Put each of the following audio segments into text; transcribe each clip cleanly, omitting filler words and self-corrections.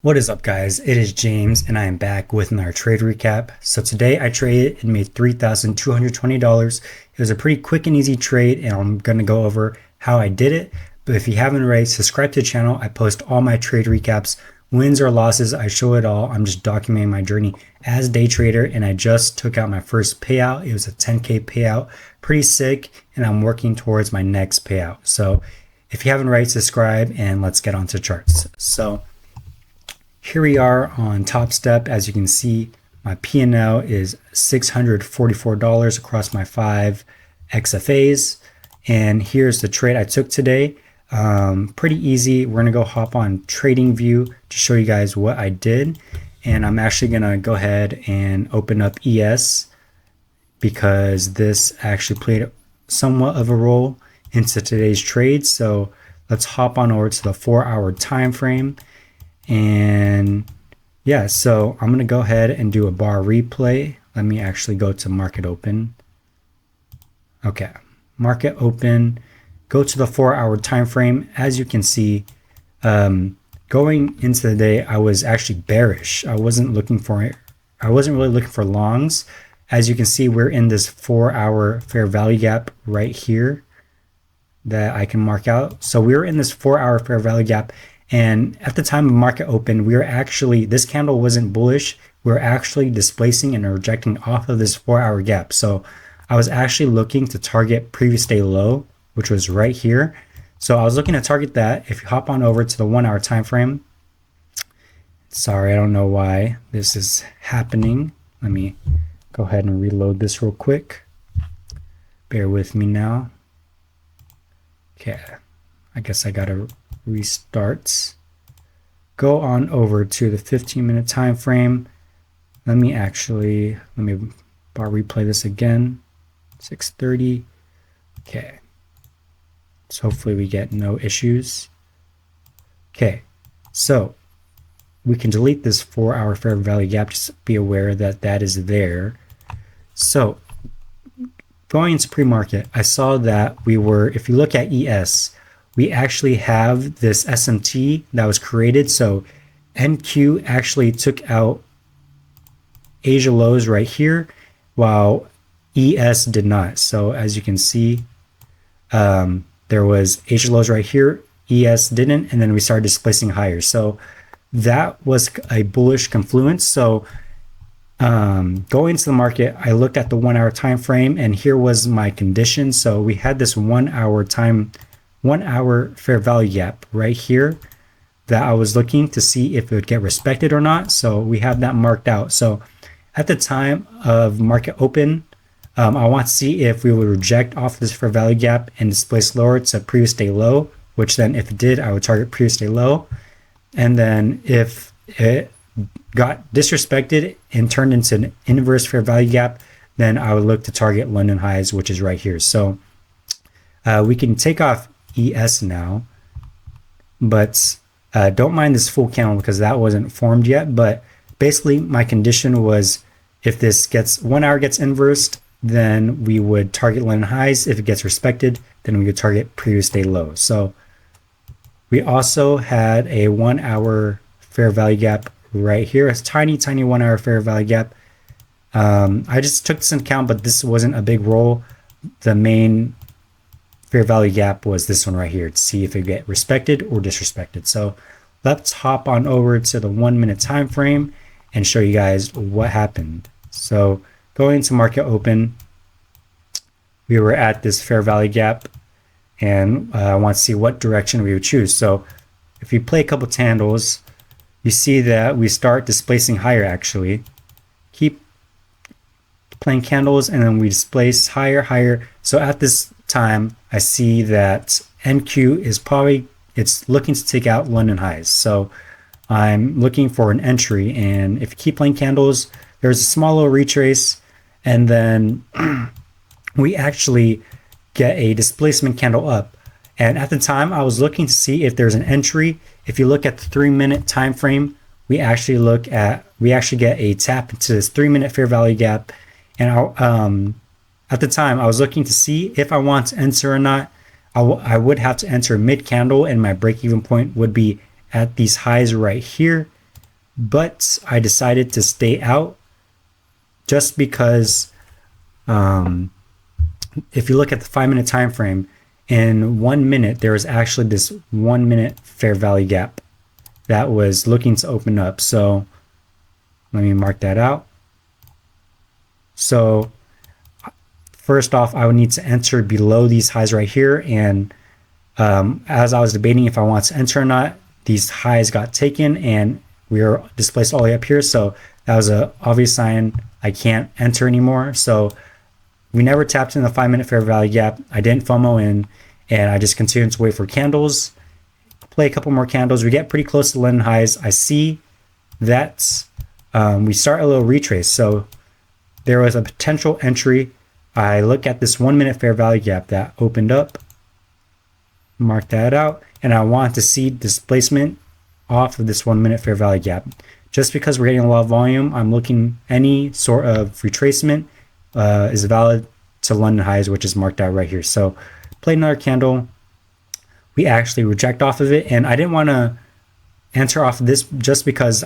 What is up, guys? It is James and I am back with another trade recap. So today I traded and made $3,220. It was a pretty quick and easy trade and I'm going to go over how I did it. But if you haven't already, subscribe to the channel. I post all my trade recaps, wins or losses. I show it all. I'm just documenting my journey as a day trader and I just took out my first payout. It was a 10K payout, pretty sick, and I'm working towards my next payout. So if you haven't already, subscribe and let's get on to charts. So here we are on Top Step. As you can see, my P&L is $644 across my 5 XFAs. And here's the trade I took today. Pretty easy. We're going to go hop on TradingView to show you guys what I did. And I'm actually going to go ahead and open up ES because this actually played somewhat of a role into today's trade. So let's hop on over to the 4-hour time frame. And yeah, so I'm going to go ahead and do a bar replay. Let me actually go to market open. Okay, market open, go to the 4-hour time frame. As you can see, going into the day, I was actually bearish. I wasn't really looking for longs. As you can see, we're in this 4-hour fair value gap right here that I can mark out. So we're in this 4-hour fair value gap. And at the time of market open, this candle wasn't bullish. We were actually displacing and rejecting off of this 4-hour gap. So I was actually looking to target previous day low, which was right here. So I was looking to target that. If you hop on over to the 1-hour time frame, sorry, I don't know why this is happening. Let me go ahead and reload this real quick. Bear with me now. Okay, I guess I gotta restarts. Go on over to the 15-minute time frame. Let me bar replay this again. 6:30. Okay, so hopefully we get no issues. Okay, so we can delete this 4-hour fair value gap. Just be aware that that is there. So going into pre-market, I saw that if you look at ES, we actually have this SMT that was created. So NQ actually took out Asia lows right here, while ES did not. So as you can see, there was Asia lows right here, ES didn't, and then we started displacing higher. So that was a bullish confluence. So going into the market, I looked at the 1-hour time frame, and here was my condition. So we had this 1-hour fair value gap right here that I was looking to see if it would get respected or not. So we have that marked out. So at the time of market open, I want to see if we would reject off this fair value gap and displace lower to previous day low, which then if it did, I would target previous day low. And then if it got disrespected and turned into an inverse fair value gap, then I would look to target London highs, which is right here. So we can take off ES now, but don't mind this full candle because that wasn't formed yet. But basically my condition was if this 1 hour gets inversed, then we would target London highs. If it gets respected, then we would target previous day low. So we also had a 1-hour fair value gap right here, a tiny 1-hour fair value gap. I just took this into account, but this wasn't a big role. The main fair value gap was this one right here to see if it get respected or disrespected. So let's hop on over to the 1-minute time frame and show you guys what happened. So going to market open, we were at this fair value gap, and I want to see what direction we would choose. So if you play a couple candles, you see that we start displacing higher. Actually, keep playing candles and then we displace higher. So at this time, I see that NQ is it's looking to take out London highs. So I'm looking for an entry, and if you keep playing candles, there's a small little retrace, and then we actually get a displacement candle up. And at the time, I was looking to see if there's an entry. If you look at the 3-minute time frame, we actually get a tap into this 3-minute fair value gap. And at the time, I was looking to see if I want to enter or not. I would have to enter mid candle, and my break even point would be at these highs right here. but I decided to stay out just because if you look at the 5-minute time frame, in 1 minute there was actually this 1 minute fair value gap that was looking to open up. So let me mark that out. So first off, I would need to enter below these highs right here, and as I was debating if I want to enter or not, these highs got taken and we are displaced all the way up here. So that was an obvious sign I can't enter anymore. So we never tapped in the 5-minute fair value gap. I didn't FOMO in, and I just continued to wait for candles, play a couple more candles. We get pretty close to London highs. I see that we start a little retrace. So there was a potential entry. I look at this 1 minute fair value gap that opened up, mark that out, and I want to see displacement off of this 1 minute fair value gap. Just because we're getting a lot of volume, I'm looking any sort of retracement is valid to London highs, which is marked out right here. So play another candle. We actually reject off of it, and I didn't want to enter off of this just because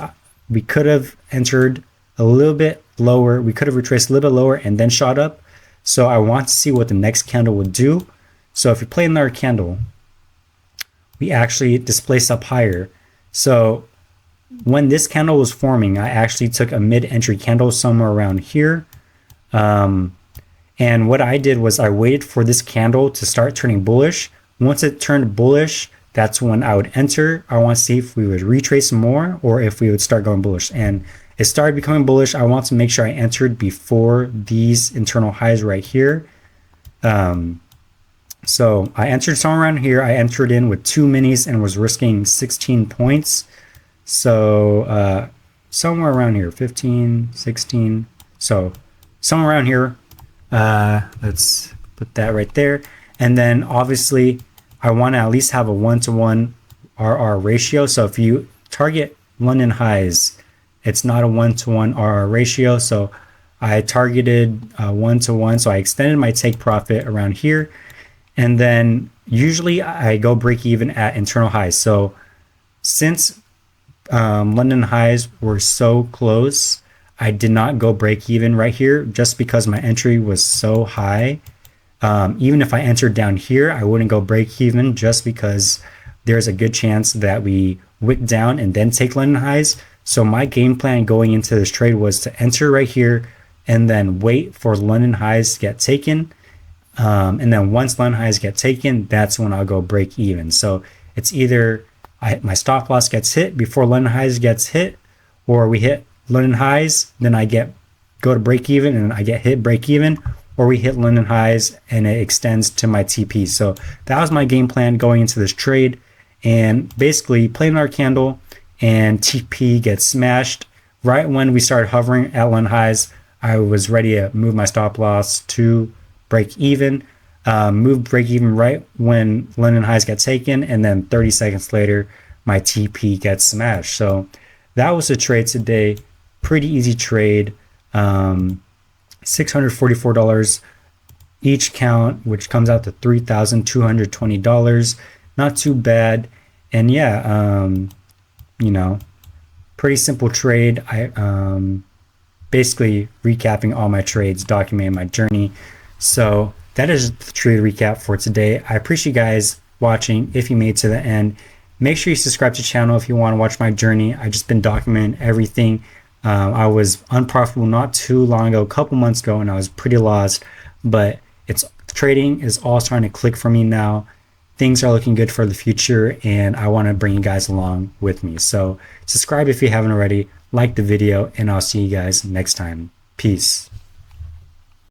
we could have entered a little bit lower. We could have retraced a little bit lower and then shot up. So I want to see what the next candle would do. So if we play another candle, we actually displaced up higher. So when this candle was forming, I actually took a mid-entry candle somewhere around here. And what I did was I waited for this candle to start turning bullish. Once it turned bullish, that's when I would enter. I want to see if we would retrace more or if we would start going bullish. And it started becoming bullish. I want to make sure I entered before these internal highs right here. So I entered somewhere around here. I entered in with 2 minis and was risking 16 points. So somewhere around here, 15, 16. So somewhere around here. Let's put that right there. And then obviously I want to at least have a 1-to-1 RR ratio. So if you target London highs, it's not a 1-to-1 RR ratio. So I targeted 1-to-1. So I extended my take profit around here. And then usually I go break even at internal highs. So since London highs were so close, I did not go break even right here just because my entry was so high. Even if I entered down here, I wouldn't go break even just because there's a good chance that we wick down and then take London highs. So my game plan going into this trade was to enter right here and then wait for London highs to get taken. And then once London highs get taken, that's when I'll go break even. So it's either my stop loss gets hit before London highs gets hit, or we hit London highs, then I go to break even and I get hit break even, or we hit London highs and it extends to my TP. So that was my game plan going into this trade. And basically play another candle and TP gets smashed. Right when we started hovering at London highs, I was ready to move my stop loss to break even. Moved break even right when London highs get taken, and then 30 seconds later my TP gets smashed. So that was the trade today. Pretty easy trade. $644 each count, which comes out to $3,220. Not too bad. And yeah, pretty simple trade. I basically recapping all my trades, documenting my journey. So that is the trade recap for today. I appreciate you guys watching. If you made it to the end, make sure you subscribe to the channel if you want to watch my journey. I've just been documenting everything. I was unprofitable not too long ago, a couple months ago, and I was pretty lost, but trading is all starting to click for me now. Things are looking good for the future, and I want to bring you guys along with me. So subscribe if you haven't already, like the video, and I'll see you guys next time. Peace.